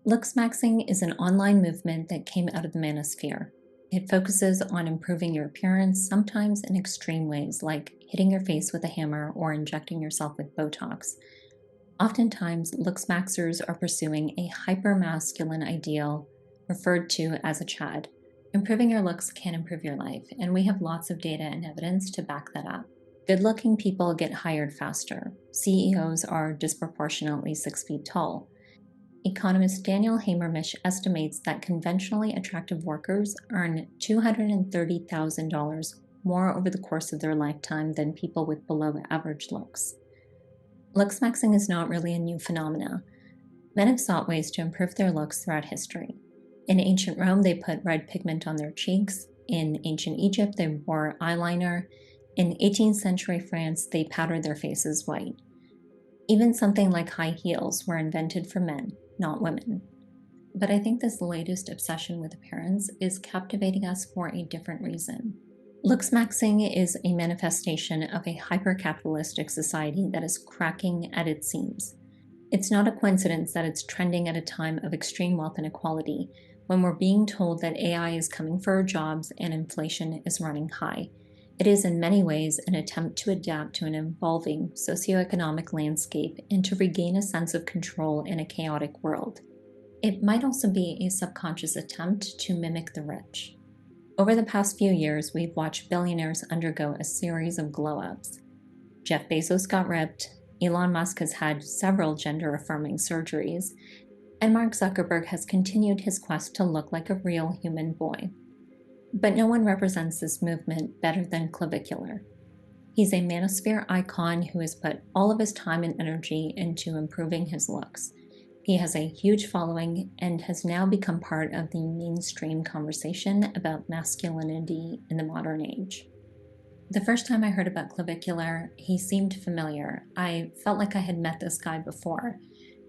Looksmaxxing is an online movement that came out of the manosphere. It focuses on improving your appearance, sometimes in extreme ways, like hitting your face with a hammer or injecting yourself with Botox. Oftentimes, looksmaxxers are pursuing a hyper-masculine ideal referred to as a Chad. Improving your looks can improve your life, and we have lots of data and evidence to back that up. Good-looking people get hired faster. CEOs are disproportionately 6 feet tall. Economist Daniel Hamermish estimates that conventionally attractive workers earn $230,000 more over the course of their lifetime than people with below-average looks. Looksmaxxing is not really a new phenomenon. Men have sought ways to improve their looks throughout history. In ancient Rome, they put red pigment on their cheeks. In ancient Egypt, they wore eyeliner. In 18th century France, they powdered their faces white. Even something like high heels were invented for men, not women. But I think this latest obsession with appearance is captivating us for a different reason. Looksmaxxing is a manifestation of a hyper-capitalistic society that is cracking at its seams. It's not a coincidence that it's trending at a time of extreme wealth inequality, when we're being told that AI is coming for our jobs and inflation is running high. It is in many ways an attempt to adapt to an evolving socioeconomic landscape and to regain a sense of control in a chaotic world. It might also be a subconscious attempt to mimic the rich. Over the past few years, we've watched billionaires undergo a series of glow-ups. Jeff Bezos got ripped, Elon Musk has had several gender-affirming surgeries, and Mark Zuckerberg has continued his quest to look like a real human boy. But no one represents this movement better than Clavicular. He's a manosphere icon who has put all of his time and energy into improving his looks. He has a huge following and has now become part of the mainstream conversation about masculinity in the modern age. The first time I heard about Clavicular, he seemed familiar. I felt like I had met this guy before.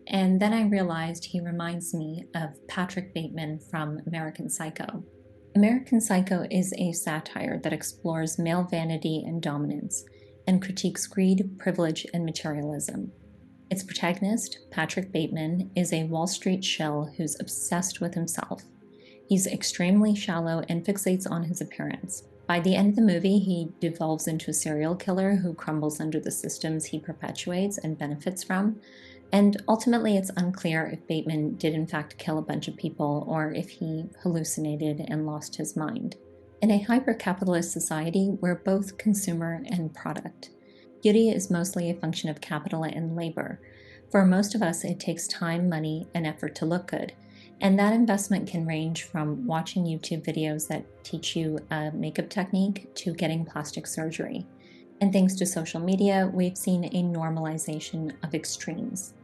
And then I realized he reminds me of Patrick Bateman from American Psycho. American Psycho is a satire that explores male vanity and dominance, and critiques greed, privilege, and materialism. Its protagonist, Patrick Bateman, is a Wall Street shill who's obsessed with himself. He's extremely shallow and fixates on his appearance. By the end of the movie, he devolves into a serial killer who crumbles under the systems he perpetuates and benefits from. And ultimately, it's unclear if Bateman did in fact kill a bunch of people or if he hallucinated and lost his mind. In a hyper-capitalist society, we're both consumer and product. Beauty is mostly a function of capital and labor. For most of us, it takes time, money, and effort to look good. And that investment can range from watching YouTube videos that teach you a makeup technique to getting plastic surgery. And thanks to social media, we've seen a normalization of extremes.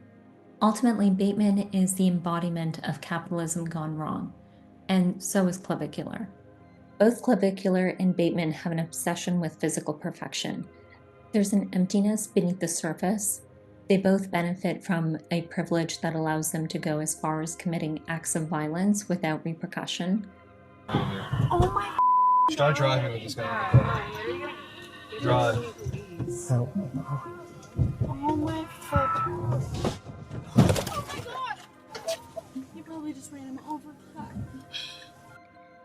Ultimately, Bateman is the embodiment of capitalism gone wrong, and so is Clavicular. Both Clavicular and Bateman have an obsession with physical perfection. There's an emptiness beneath the surface. They both benefit from a privilege that allows them to go as far as committing acts of violence without repercussion. Oh my Start driving with this guy. Drive. Help. Oh my fuck. You probably just ran him over.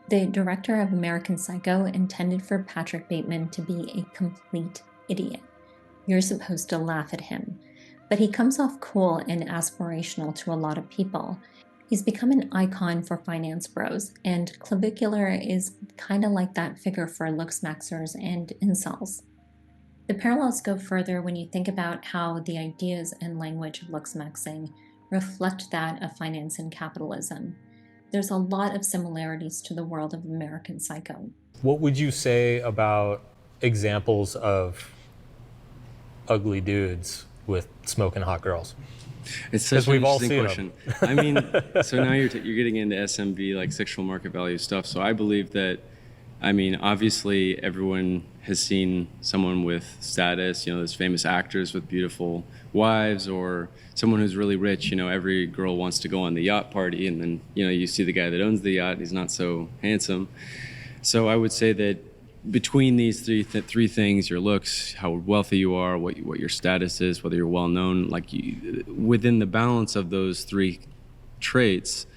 The director of American Psycho intended for Patrick Bateman to be a complete idiot. You're supposed to laugh at him. But he comes off cool and aspirational to a lot of people. He's become an icon for finance bros, and Clavicular is kind of like that figure for looksmaxxers and incels. The parallels go further when you think about how the ideas and language of looksmaxxing reflect that of finance and capitalism. There's a lot of similarities to the world of American Psycho. What would you say about examples of ugly dudes with smoking hot girls? It's such an interesting question. I mean, so now you're getting into SMV, like sexual market value stuff. So I believe that, obviously everyone has seen someone with status, there's famous actors with beautiful wives, or someone who's really rich. Every girl wants to go on the yacht party, and then, you see the guy that owns the yacht, he's not so handsome. So I would say that between these three things, your looks, how wealthy you are, what your status is, whether you're well known, within the balance of those three traits,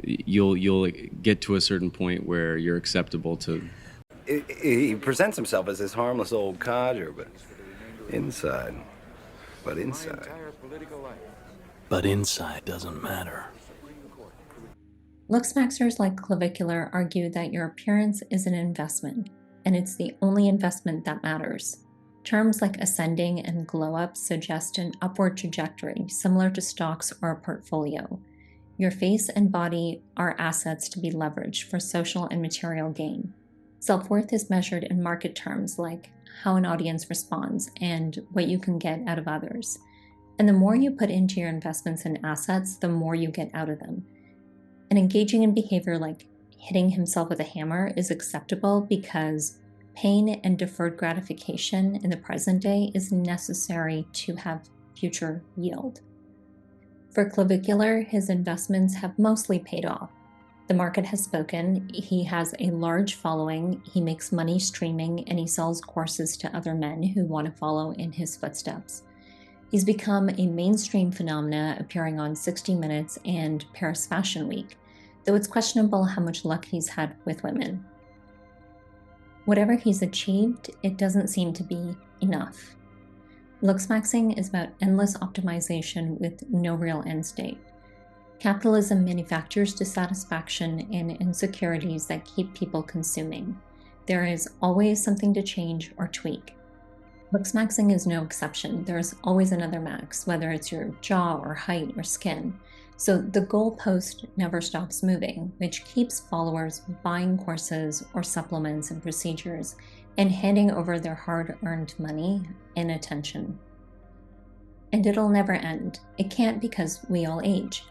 you'll get to a certain point where you're acceptable to. He presents himself as this harmless old codger, but inside doesn't matter. Looksmaxxers like Clavicular argue that your appearance is an investment, and it's the only investment that matters. Terms like ascending and glow-up suggest an upward trajectory, similar to stocks or a portfolio. Your face and body are assets to be leveraged for social and material gain. Self-worth is measured in market terms like how an audience responds and what you can get out of others. And the more you put into your investments and assets, the more you get out of them. And engaging in behavior like hitting himself with a hammer is acceptable because pain and deferred gratification in the present day is necessary to have future yield. For Clavicular, his investments have mostly paid off. The market has spoken, he has a large following, he makes money streaming, and he sells courses to other men who want to follow in his footsteps. He's become a mainstream phenomena, appearing on 60 Minutes and Paris Fashion Week, though it's questionable how much luck he's had with women. Whatever he's achieved, it doesn't seem to be enough. Looksmaxxing is about endless optimization with no real end state. Capitalism manufactures dissatisfaction and insecurities that keep people consuming. There is always something to change or tweak. Looksmaxxing is no exception. There's always another max, whether it's your jaw or height or skin. So the goalpost never stops moving, which keeps followers buying courses or supplements and procedures and handing over their hard-earned money and attention. And it'll never end. It can't because we all age.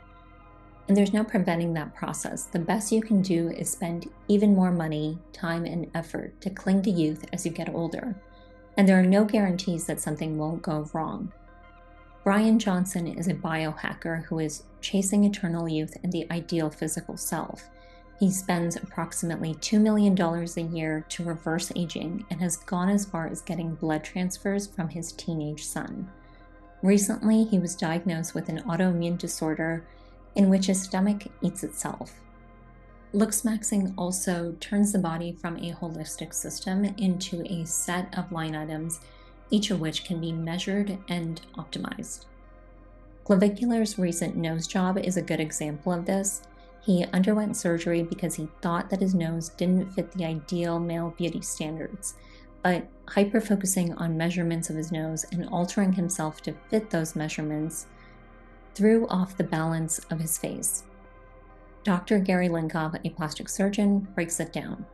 And there's no preventing that process. The best you can do is spend even more money, time, and effort to cling to youth as you get older. And there are no guarantees that something won't go wrong. Brian Johnson is a biohacker who is chasing eternal youth and the ideal physical self. He spends approximately $2 million a year to reverse aging and has gone as far as getting blood transfers from his teenage son. Recently, he was diagnosed with an autoimmune disorder in which his stomach eats itself. Looksmaxxing also turns the body from a holistic system into a set of line items, each of which can be measured and optimized. Clavicular's recent nose job is a good example of this. He underwent surgery because he thought that his nose didn't fit the ideal male beauty standards, but hyper-focusing on measurements of his nose and altering himself to fit those measurements threw off the balance of his face. Dr. Gary Linkoff, a plastic surgeon, breaks it down.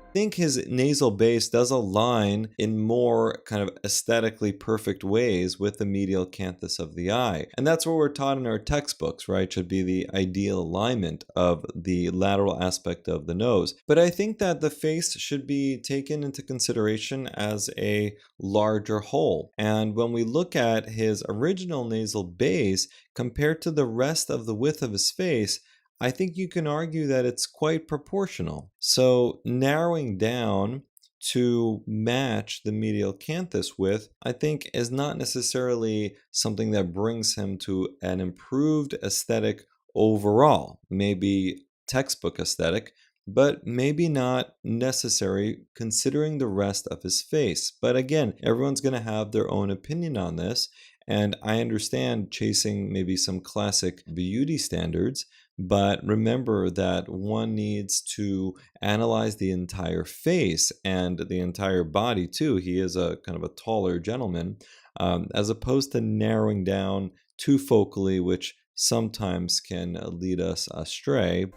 I think his nasal base does align in more kind of aesthetically perfect ways with the medial canthus of the eye. And that's what we're taught in our textbooks, right? Should be the ideal alignment of the lateral aspect of the nose. But I think that the face should be taken into consideration as a larger whole. And when we look at his original nasal base compared to the rest of the width of his face, I think you can argue that it's quite proportional. So narrowing down to match the medial canthus width, I think is not necessarily something that brings him to an improved aesthetic overall. Maybe textbook aesthetic, but maybe not necessary considering the rest of his face. But again, everyone's going to have their own opinion on this. And I understand chasing maybe some classic beauty standards, but remember that one needs to analyze the entire face and the entire body too. He is a kind of a taller gentleman, as opposed to narrowing down too focally, which sometimes can lead us astray.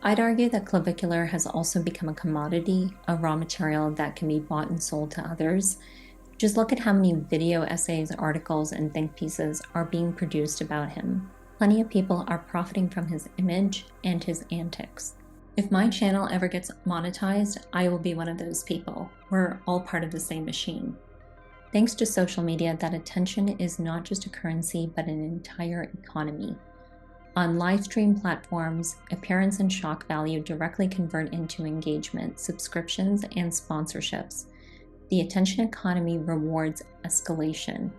I'd argue that Clavicular has also become a commodity, a raw material that can be bought and sold to others. Just look at how many video essays, articles, and think pieces are being produced about him. Plenty of people are profiting from his image and his antics. If my channel ever gets monetized, I will be one of those people. We're all part of the same machine. Thanks to social media, that attention is not just a currency, but an entire economy. On live stream platforms, appearance and shock value directly convert into engagement, subscriptions, and sponsorships. The attention economy rewards escalation.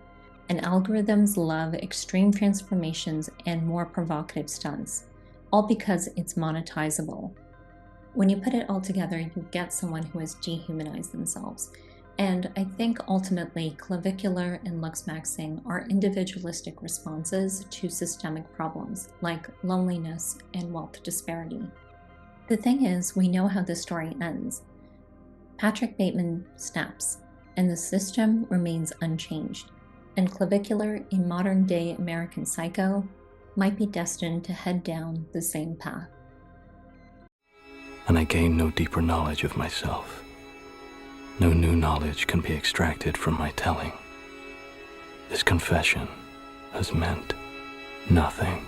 and algorithms love extreme transformations and more provocative stunts, all because it's monetizable. When you put it all together, you get someone who has dehumanized themselves. And I think ultimately, clavicular and looksmaxxing are individualistic responses to systemic problems like loneliness and wealth disparity. The thing is, we know how this story ends. Patrick Bateman snaps, and the system remains unchanged. And clavicular, a modern-day American psycho, might be destined to head down the same path. And I gain no deeper knowledge of myself. No new knowledge can be extracted from my telling. This confession has meant nothing.